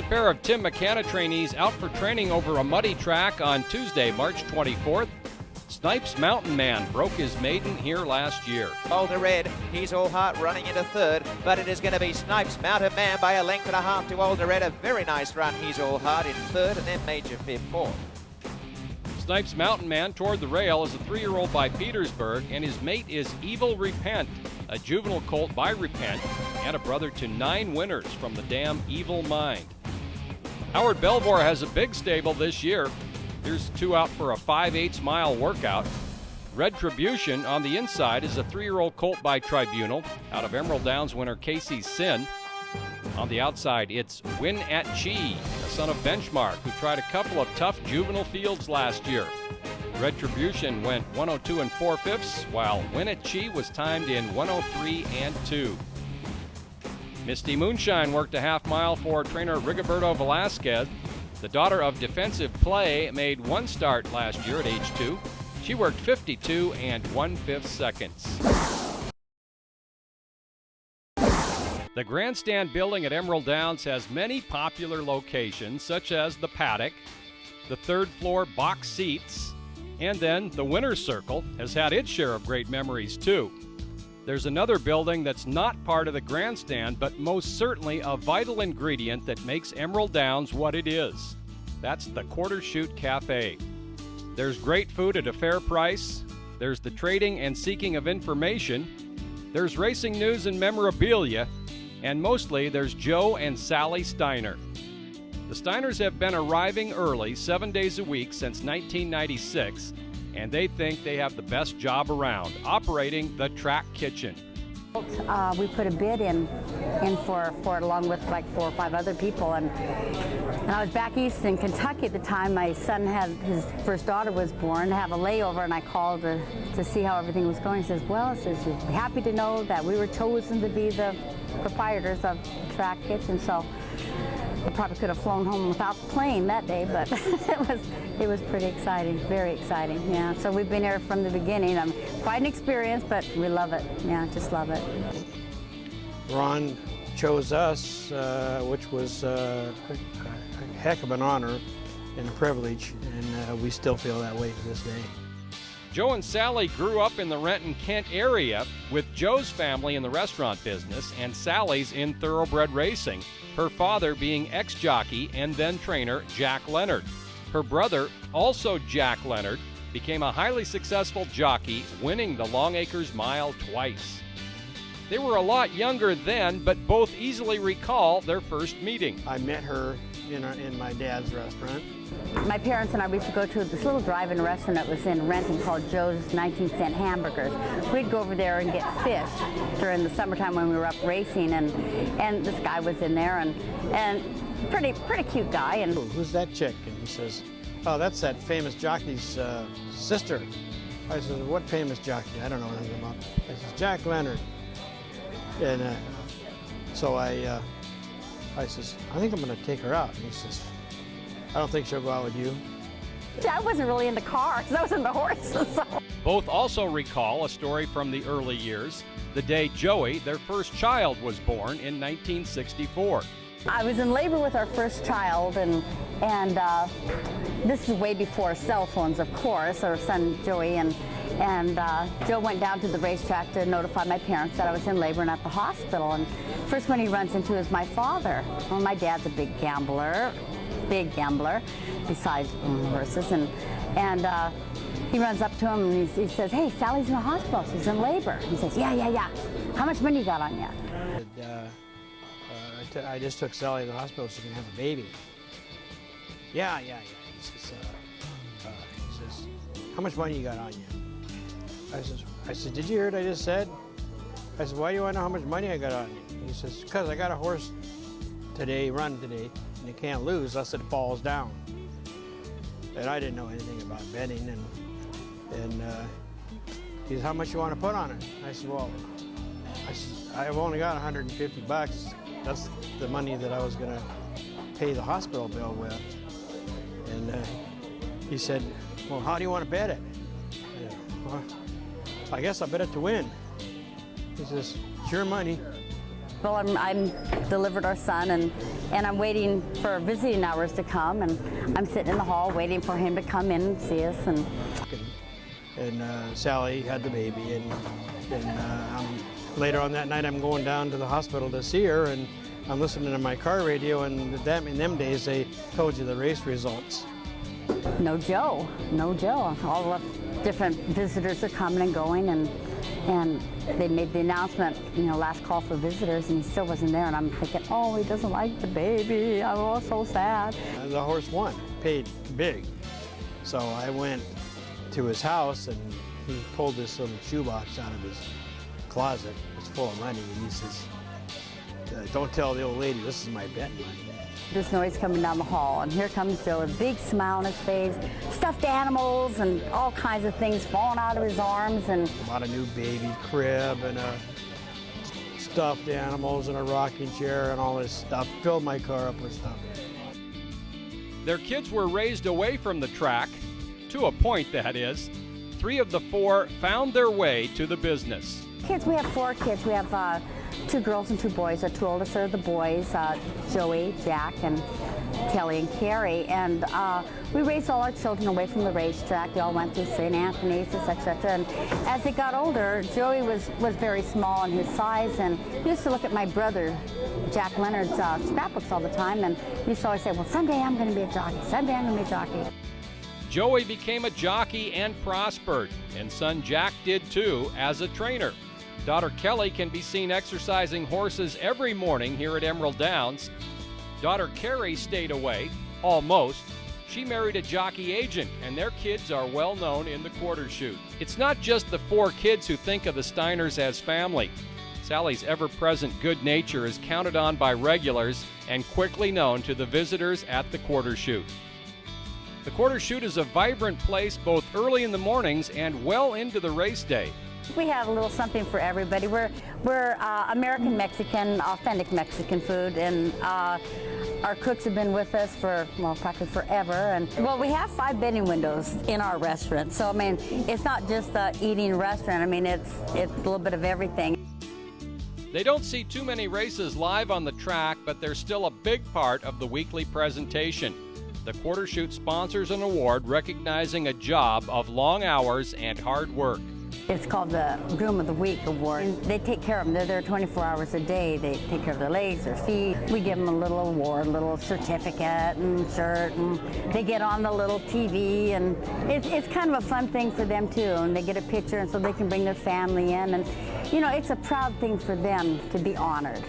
a pair of Tim McKenna trainees out for training over a muddy track on Tuesday, March 24th. Snipes Mountain Man broke his maiden here last year. Boulder Red, he's all heart running into third, but it is going to be Snipes Mountain Man by a length and a half to Boulder Red. A very nice run, he's all heart in third, and then Major Fifth fourth. Snipes Mountain Man toward the rail is a 3-year-old by Petersburg, and his mate is Evil Repent, a juvenile colt by Repent, and a brother to 9 winners from the Damn Evil Mind. Howard Belvoir has a big stable this year. Here's 2 out for a 5/8 mile workout. Retribution on the inside is a 3-year-old colt by Tribunal out of Emerald Downs winner Casey Sin. On the outside, it's Win at Chi, a son of Benchmark, who tried a couple of tough juvenile fields last year. Retribution went 102 4/5, while Win at Chi was timed in 103 2. Misty Moonshine worked a half mile for trainer Rigoberto Velasquez. The daughter of defensive play made 1 start last year at age 2. She worked 52 1/5 seconds. The grandstand building at Emerald Downs has many popular locations, such as the paddock, the 3rd floor box seats, and then the winner's circle has had its share of great memories too. There's another building that's not part of the grandstand, but most certainly a vital ingredient that makes Emerald Downs what it is. That's the Quarter Chute Cafe. There's great food at a fair price. There's the trading and seeking of information. There's racing news and memorabilia. And mostly there's Joe and Sally Steiner. The Steiners have been arriving early 7 days a week since 1996, and they think they have the best job around, operating the track kitchen. We put a bid in for it along with like 4 or 5 other people, and I was back east in Kentucky at the time. My son had his first daughter was born, to have a layover, and I called to see how everything was going. He says, well, we're happy to know that we were chosen to be the proprietors of the track kitchen. So I probably could have flown home without the plane that day, but it was pretty exciting, very exciting. Yeah, so we've been here from the beginning. Quite an experience, but we love it. Yeah, just love it. Ron chose us, which was a heck of an honor and a privilege, and we still feel that way to this day. Joe and Sally grew up in the Renton, Kent area, with Joe's family in the restaurant business and Sally's in thoroughbred racing, her father being ex-jockey and then trainer Jack Leonard. Her brother, also Jack Leonard, became a highly successful jockey, winning the Longacres Mile twice. They were a lot younger then, but both easily recall their first meeting. I met her in my dad's restaurant. My parents and I used to go to this little drive-in restaurant that was in Renton called Joe's 19-cent Hamburgers. We'd go over there and get fish during the summertime when we were up racing, and this guy was in there, and pretty cute guy. And who's that chick? And he says, oh, that's that famous jockey's sister. I said, what famous jockey? I don't know anything about. I says, Jack Leonard. And so I says, I think I'm going to take her out. And he says, I don't think she'll go out with you. I wasn't really into cars. I was into horses. So. Both also recall a story from the early years, the day Joey, their first child, was born in 1964. I was in labor with our first child, and this is way before cell phones, of course, our son Joey, and Joe went down to the racetrack to notify my parents that I was in labor and at the hospital. And first one he runs into is my father. Well, my dad's a big gambler, besides horses, and he runs up to him and he says, hey, Sally's in the hospital, she's in labor. He says, yeah. How much money you got on you? I just took Sally to the hospital so she can have a baby. Yeah. He says, how much money you got on you? I said, did you hear what I just said? I said, why do you want to know how much money I got on you? He says, because I got a horse run today, and you can't lose unless it falls down. And I didn't know anything about betting, and he said, how much you want to put on it? I said, well, I've only got 150 bucks. That's the money that I was going to pay the hospital bill with. And he said, well, how do you want to bet it? Well, I guess I'll bet it to win. He says, it's your money. hospital. I'm delivered our son, and I'm waiting for visiting hours to come, and I'm sitting in the hall waiting for him to come in and see us. And Sally had the baby, and later on that night I'm going down to the hospital to see her, and I'm listening to my car radio, and in them days they told you the race results. No Joe, no Joe. All the different visitors are coming and going, and they made the announcement, you know, last call for visitors, and he still wasn't there, and I'm thinking, oh, he doesn't like the baby. I was so sad. The horse won, paid big. So I went to his house, and he pulled this little shoebox out of his closet. It's full of money, and he says, don't tell the old lady, this is my bet money. There's noise coming down the hall, and here comes Joe with a big smile on his face, stuffed animals and all kinds of things falling out of his arms. And bought a new baby crib and stuffed animals and a rocking chair and all this stuff. Filled my car up with stuff. Their kids were raised away from the track, to a point that is. 3 of the 4 found their way to the business. Kids, we have 4 kids. We have 2 girls and 2 boys. Our 2 oldest are the boys, Joey, Jack, and Kelly and Carrie. And we raised all our children away from the racetrack. They all went through St. Anthony's, etc. And as they got older, Joey was very small in his size, and he used to look at my brother, Jack Leonard's scrapbooks all the time, and he used to always say, well, someday I'm going to be a jockey. Someday I'm going to be a jockey. Joey became a jockey and prospered, and son Jack did too as a trainer. Daughter Kelly can be seen exercising horses every morning here at Emerald Downs. Daughter Carrie stayed away, almost. She married a jockey agent, and their kids are well known in the Quarter Chute. It's not just the 4 kids who think of the Steiners as family. Sally's ever-present good nature is counted on by regulars and quickly known to the visitors at the Quarter Chute. The Quarter Chute is a vibrant place both early in the mornings and well into the race day. We have a little something for everybody. We're American Mexican, authentic Mexican food, and our cooks have been with us for, well, practically forever. And well, we have 5 betting windows in our restaurant, so I mean, it's not just a eating restaurant. I mean, it's a little bit of everything. They don't see too many races live on the track, but they're still a big part of the weekly presentation. The Quarter Chute sponsors an award recognizing a job of long hours and hard work. It's called the Groom of the Week Award. And they take care of them. They're there 24 hours a day. They take care of their legs, their feet. We give them a little award, a little certificate and shirt, and they get on the little TV, and it's kind of a fun thing for them too. And they get a picture, and so they can bring their family in. And you know, it's a proud thing for them to be honored.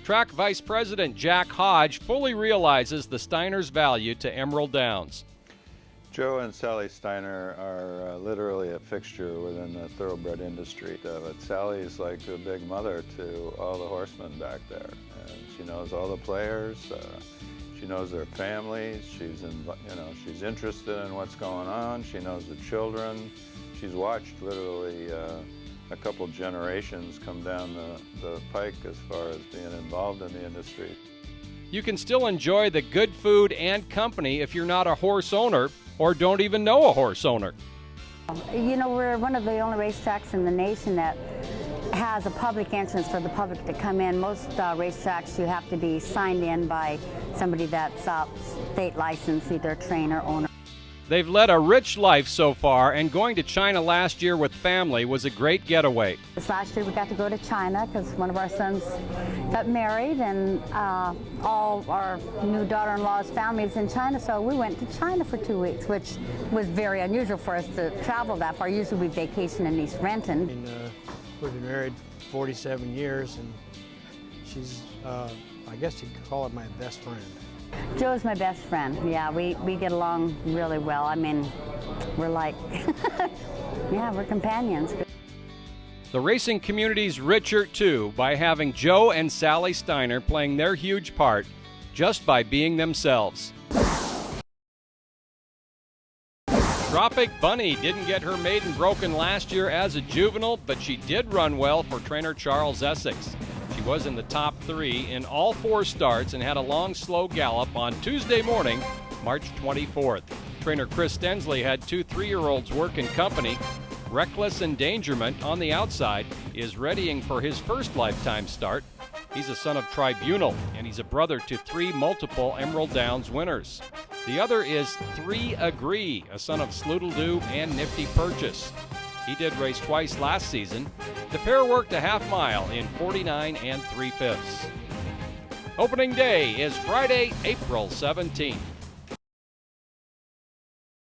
Track Vice President Jack Hodge fully realizes the Steiners' value to Emerald Downs. Joe and Sally Steiner are literally a fixture within the thoroughbred industry. But Sally is like a big mother to all the horsemen back there. And she knows all the players. She knows their families. She's interested in what's going on. She knows the children. She's watched literally a couple generations come down the pike as far as being involved in the industry. You can still enjoy the good food and company if you're not a horse owner or don't even know a horse owner. You know, we're one of the only racetracks in the nation that has a public entrance for the public to come in. Most racetracks, you have to be signed in by somebody that's state licensed, either a trainer, owner. They've led a rich life so far, and going to China last year with family was a great getaway. This last year we got to go to China because one of our sons got married, and all our new daughter-in-law's family is in China, so we went to China for 2 weeks, which was very unusual for us to travel that far. Usually we vacation in East Renton. We've been married 47 years, and she's, I guess you could call her my best friend. Joe's my best friend. Yeah, we get along really well. I mean, we're like, yeah, we're companions. The racing community's richer, too, by having Joe and Sally Steiner playing their huge part just by being themselves. Tropic Bunny didn't get her maiden broken last year as a juvenile, but she did run well for trainer Charles Essex. She was in the top 3 in all 4 starts and had a long, slow gallop on Tuesday morning, March 24th. Trainer Chris Stensley had 2 3-year-olds work in company. Reckless Endangerment on the outside is readying for his first lifetime start. He's a son of Tribunal, and he's a brother to 3 multiple Emerald Downs winners. The other is 3 Agree, a son of Sloodle-Doo and Nifty Purchase. He did race twice last season. The pair worked a half mile in 49 3/5. Opening day is Friday, April 17th.